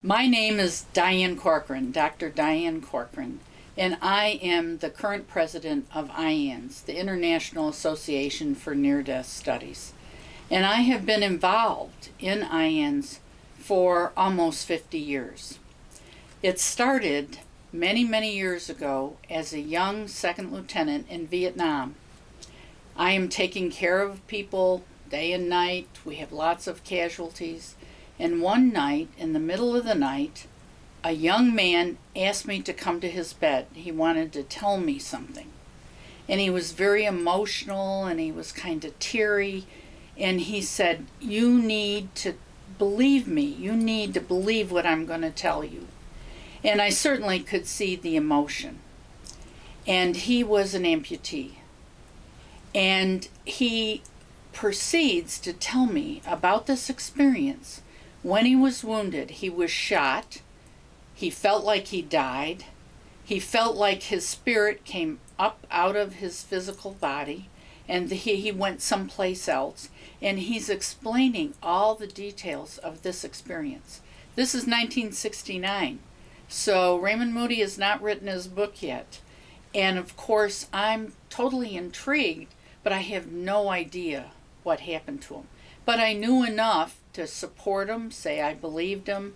My name is Diane Corcoran, Dr. Diane Corcoran, and I am the current president of IANDS, the International Association for Near-Death Studies. And I have been involved in IANDS for almost 50 years. It started many, many years ago as a young second lieutenant in Vietnam. I am taking care of people day and night. We have lots of casualties. And one night, in the middle of the night, a young man asked me to come to his bed. He wanted to tell me something. And he was very emotional and he was kind of teary. And he said, "You need to believe me. You need to believe what I'm going to tell you." And I certainly could see the emotion. And he was an amputee. And he proceeds to tell me about this experience. When he was wounded, he was shot. He felt like he died. He felt like his spirit came up out of his physical body and he went someplace else. And he's explaining all the details of this experience. This is 1969. So Raymond Moody has not written his book yet. And of course, I'm totally intrigued, but I have no idea what happened to him. But I knew enough to support him, say I believed him,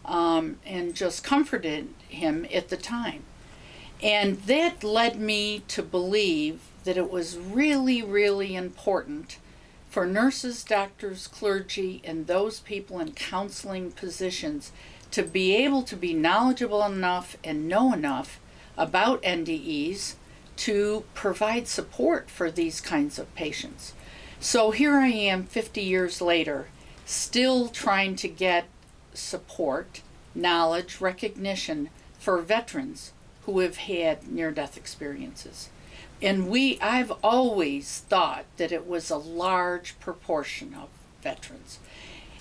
and just comforted him at the time. And that led me to believe that it was really, really important for nurses, doctors, clergy, and those people in counseling positions to be able to be knowledgeable enough and know enough about NDEs to provide support for these kinds of patients. So here I am 50 years later, still trying to get support, knowledge, recognition for veterans who have had near-death experiences. And I've always thought that it was a large proportion of veterans.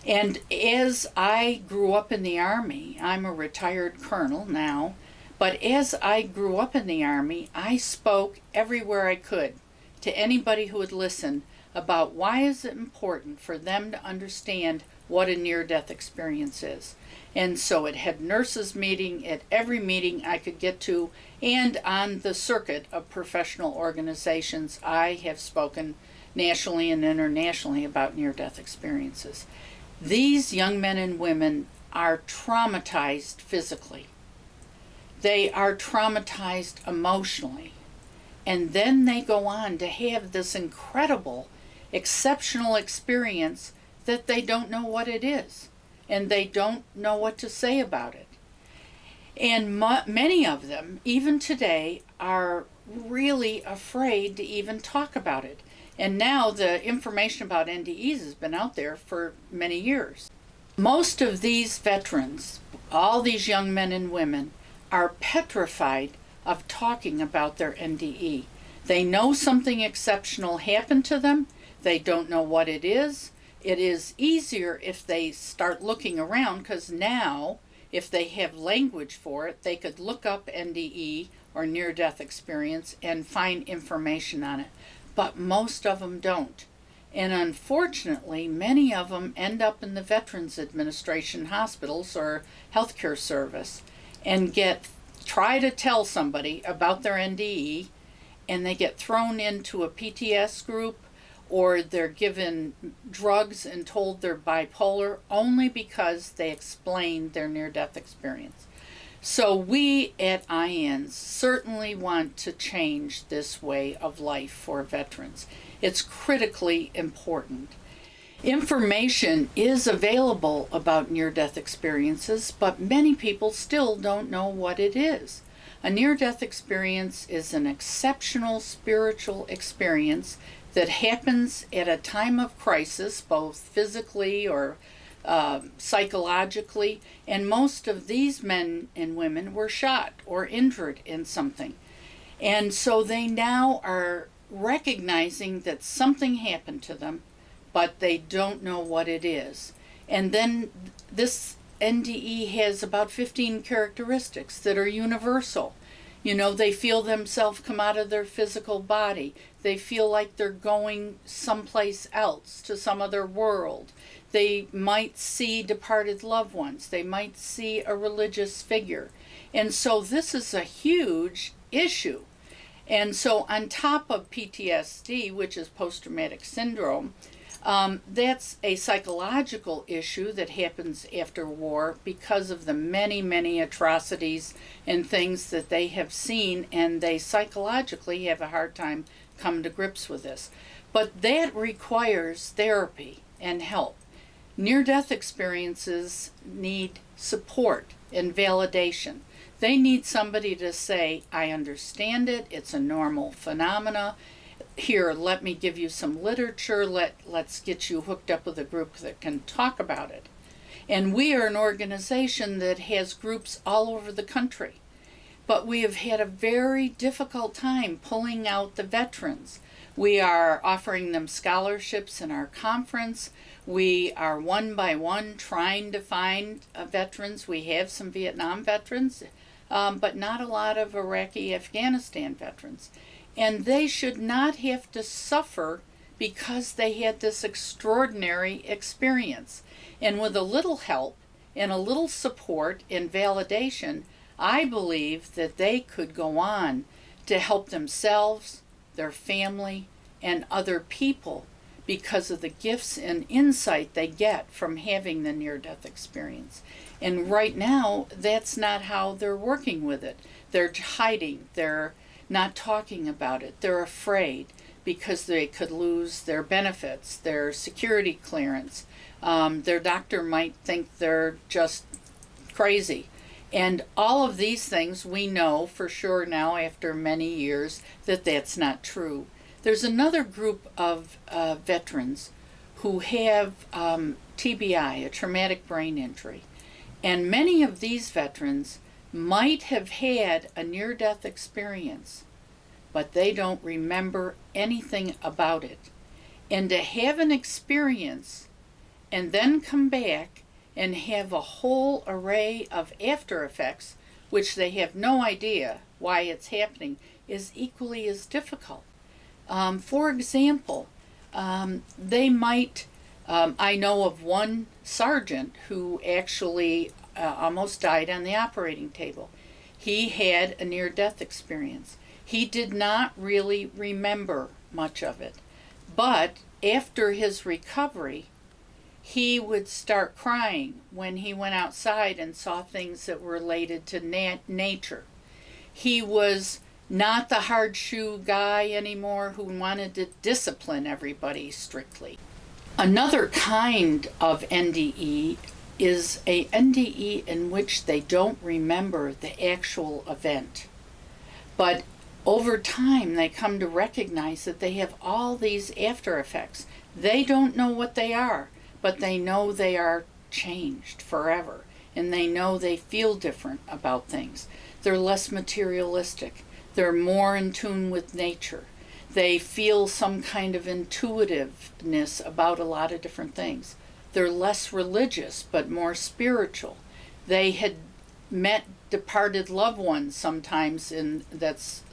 And as I grew up in the Army, I'm a retired colonel now, but as I grew up in the Army, I spoke everywhere I could to anybody who would listen about why is it important for them to understand what a near-death experience is. And so it had nurses meeting at every meeting I could get to, and on the circuit of professional organizations, I have spoken nationally and internationally about near-death experiences. These young men and women are traumatized physically. They are traumatized emotionally. And then they go on to have this incredible, exceptional experience that they don't know what it is. And they don't know what to say about it. And many of them, even today, are really afraid to even talk about it. And now the information about NDEs has been out there for many years. Most of these veterans, all these young men and women, are petrified of talking about their NDE. They know something exceptional happened to them. They don't know what it is. It is easier if they start looking around, because now, if they have language for it, they could look up NDE or near-death experience and find information on it. But most of them don't. And unfortunately, many of them end up in the Veterans Administration hospitals or healthcare service and try to tell somebody about their NDE, and they get thrown into a PTS group, or they're given drugs and told they're bipolar only because they explained their near-death experience. So we at IANDS certainly want to change this way of life for veterans. It's critically important. Information is available about near-death experiences, but many people still don't know what it is. A near-death experience is an exceptional spiritual experience that happens at a time of crisis, both physically or psychologically, and most of these men and women were shot or injured in something. And so they now are recognizing that something happened to them, but they don't know what it is. And then this NDE has about 15 characteristics that are universal. You know, they feel themselves come out of their physical body. They feel like they're going someplace else, to some other world. They might see departed loved ones. They might see a religious figure. And so this is a huge issue. And so on top of PTSD, which is post-traumatic syndrome, that's a psychological issue that happens after war because of the many, many atrocities and things that they have seen, and they psychologically have a hard time coming to grips with this. But that requires therapy and help. Near-death experiences need support and validation. They need somebody to say, I understand it, it's a normal phenomena. Here, let me give you some literature, let's get you hooked up with a group that can talk about it. And we are an organization that has groups all over the country. But we have had a very difficult time pulling out the veterans. We are offering them scholarships in our conference. We are one by one trying to find veterans. We have some Vietnam veterans, but not a lot of Iraqi, Afghanistan veterans. And they should not have to suffer because they had this extraordinary experience. And with a little help and a little support and validation, I believe that they could go on to help themselves, their family, and other people because of the gifts and insight they get from having the near-death experience. And right now, that's not how they're working with it. They're hiding, they're not talking about it, they're afraid because they could lose their benefits, their security clearance. Their doctor might think they're just crazy. And all of these things we know for sure now after many years that that's not true. There's another group of veterans who have TBI, a traumatic brain injury. And many of these veterans might have had a near-death experience, but they don't remember anything about it. And to have an experience and then come back and have a whole array of after effects, which they have no idea why it's happening, is equally as difficult. For example, they might, I know of one sergeant who actually almost died on the operating table. He had a near-death experience. He did not really remember much of it, but after his recovery, he would start crying when he went outside and saw things that were related to nature. He was not the hard shoe guy anymore who wanted to discipline everybody strictly. Another kind of NDE is a NDE in which they don't remember the actual event. But over time, they come to recognize that they have all these after effects. They don't know what they are, but they know they are changed forever, and they know they feel different about things. They're less materialistic. They're more in tune with nature. They feel some kind of intuitiveness about a lot of different things. They're less religious, but more spiritual. They had met departed loved ones sometimes, and that's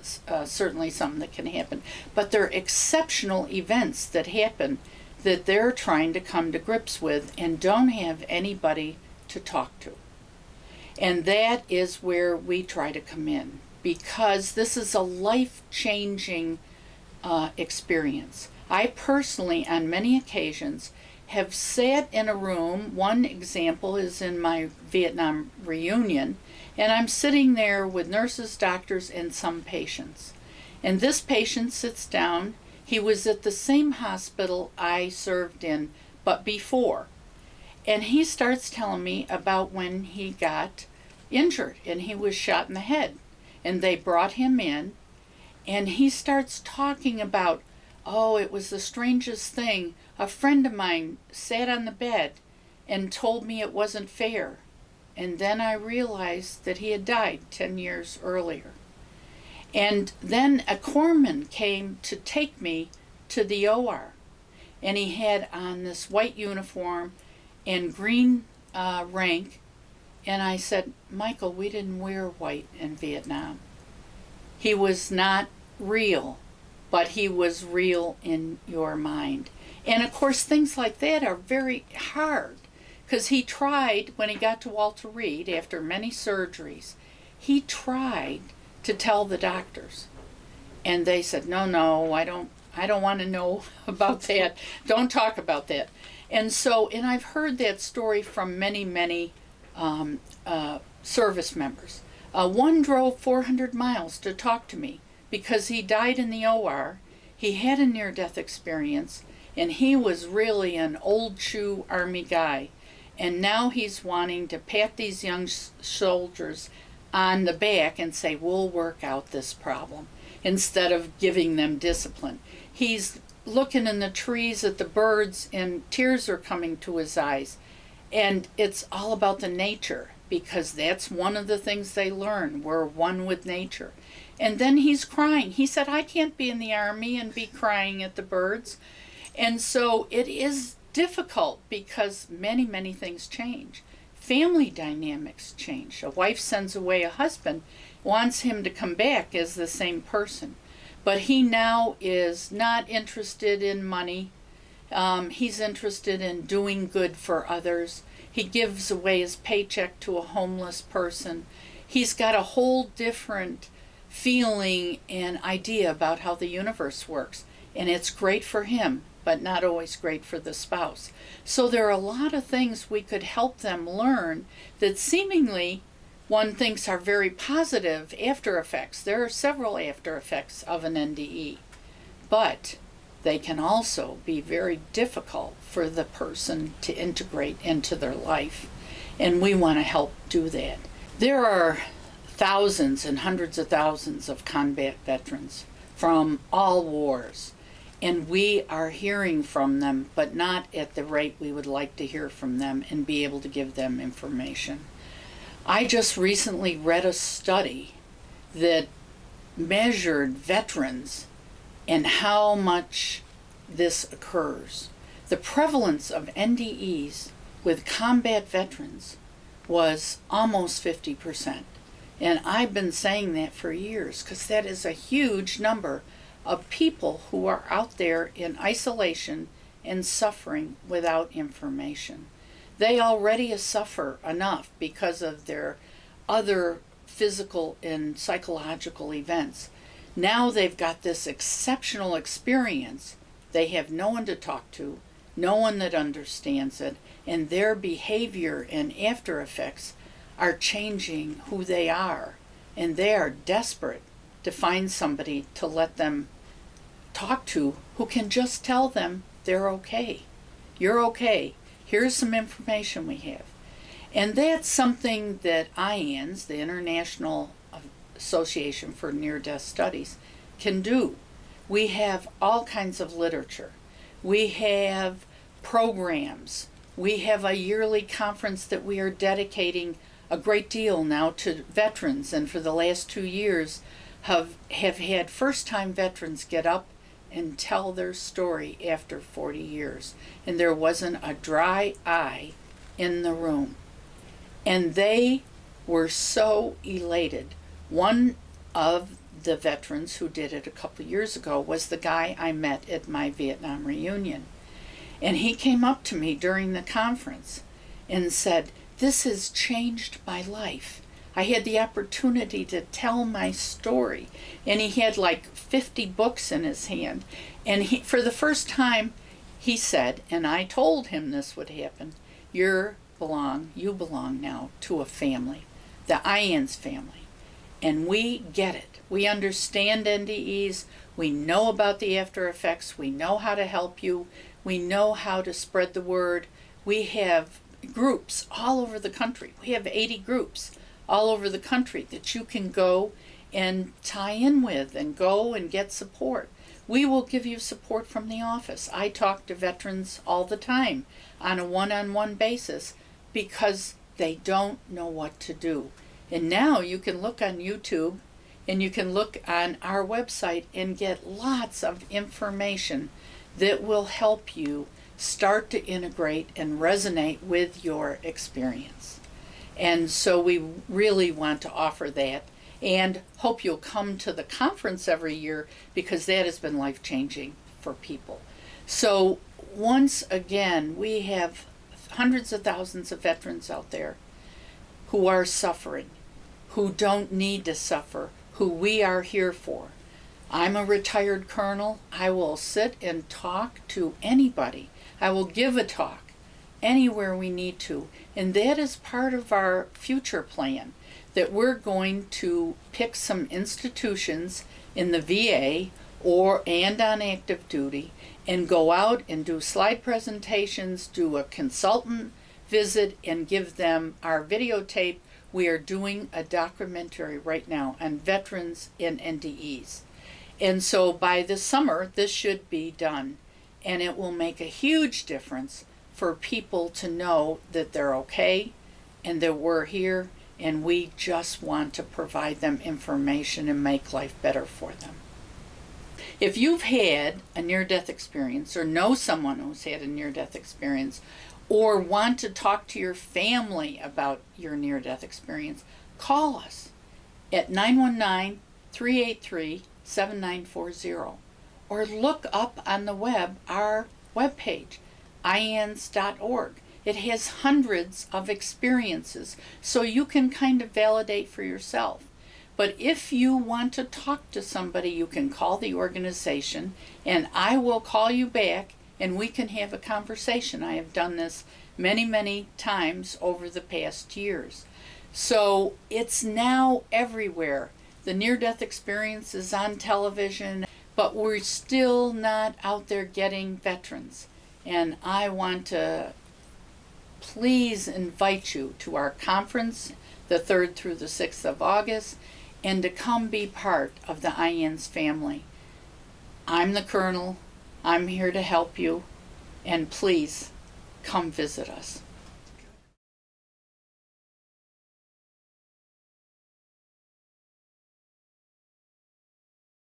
certainly something that can happen. But they're exceptional events that happen that they're trying to come to grips with and don't have anybody to talk to. And that is where we try to come in, because this is a life-changing experience. I personally, on many occasions, have sat in a room. One example is in my Vietnam reunion, and I'm sitting there with nurses, doctors, and some patients. And this patient sits down. He was at the same hospital I served in, but before. And he starts telling me about when he got injured and he was shot in the head. And they brought him in, and he starts talking about, oh, it was the strangest thing. A friend of mine sat on the bed and told me it wasn't fair. And then I realized that he had died 10 years earlier. And then a corpsman came to take me to the OR. And he had on this white uniform and green rank. And I said, Michael, we didn't wear white in Vietnam. He was not real, but he was real in your mind. And of course, things like that are very hard, because he tried, when he got to Walter Reed after many surgeries, he tried to tell the doctors. And they said, no, I don't want to know about that. Don't talk about that. And so, and I've heard that story from many service members. One drove 400 miles to talk to me because he died in the OR. He had a near-death experience, and he was really an old shoe Army guy. And now he's wanting to pat these young soldiers on the back and say, we'll work out this problem, instead of giving them discipline. He's looking in the trees at the birds, and tears are coming to his eyes. And it's all about the nature, because that's one of the things they learn. We're one with nature. And then he's crying. He said, I can't be in the Army and be crying at the birds. And so it is difficult, because many things change. Family dynamics change. A wife sends away a husband, wants him to come back as the same person. But he now is not interested in money. He's interested in doing good for others. He gives away his paycheck to a homeless person. He's got a whole different feeling and idea about how the universe works. And it's great for him, but not always great for the spouse. So there are a lot of things we could help them learn that seemingly one thinks are very positive after effects. There are several after effects of an NDE, but they can also be very difficult for the person to integrate into their life, and we want to help do that. There are thousands and hundreds of thousands of combat veterans from all wars, and we are hearing from them, but not at the rate we would like to hear from them and be able to give them information. I just recently read a study that measured veterans and how much this occurs. The prevalence of NDEs with combat veterans was almost 50%. And I've been saying that for years, because that is a huge number of people who are out there in isolation and suffering without information. They already suffer enough because of their other physical and psychological events. Now they've got this exceptional experience. They have no one to talk to, no one that understands it, and their behavior and after effects are changing who they are. And they are desperate to find somebody to let them talk to who can just tell them they're okay. You're okay. Here's some information we have. And that's something that IANDS, the International Association for Near-Death Studies, can do. We have all kinds of literature. We have programs. We have a yearly conference that we are dedicating a great deal now to veterans, and for the last 2 years have had first-time veterans get up and tell their story after 40 years. And there wasn't a dry eye in the room. And they were so elated. One of the veterans who did it a couple years ago was the guy I met at my Vietnam reunion. And he came up to me during the conference and said, "This has changed my life. I had the opportunity to tell my story." And he had like 50 books in his hand. And he, for the first time, he said, and I told him this would happen, you belong now to a family, the IANDS family. And we get it. We understand NDEs. We know about the after effects. We know how to help you. We know how to spread the word. We have groups all over the country. We have 80 groups all over the country that you can go and tie in with and go and get support. We will give you support from the office. I talk to veterans all the time on a one-on-one basis because they don't know what to do. And now you can look on YouTube and you can look on our website and get lots of information that will help you start to integrate and resonate with your experience. And so we really want to offer that and hope you'll come to the conference every year, because that has been life-changing for people. So once again, we have hundreds of thousands of veterans out there who are suffering, who don't need to suffer, who we are here for. I'm a retired colonel. I will sit and talk to anybody. I will give a talk anywhere we need to. And that is part of our future plan, that we're going to pick some institutions in the VA and on active duty and go out and do slide presentations, do a consultant visit, and give them our videotape. We are doing a documentary right now on veterans and NDEs. And so by this summer, this should be done. And it will make a huge difference for people to know that they're okay and that we're here, and we just want to provide them information and make life better for them. If you've had a near-death experience or know someone who's had a near-death experience or want to talk to your family about your near-death experience, call us at 919-383-7940 or look up on the web our webpage, IANDS.org. It has hundreds of experiences, so you can kind of validate for yourself. But if you want to talk to somebody, you can call the organization, and I will call you back, and we can have a conversation. I have done this many, many times over the past years. So it's now everywhere. The near-death experience is on television, but we're still not out there getting veterans. And I want to please invite you to our conference, the 3rd through the 6th of August, and to come be part of the IANDS family. I'm the Colonel. I'm here to help you. And please, come visit us.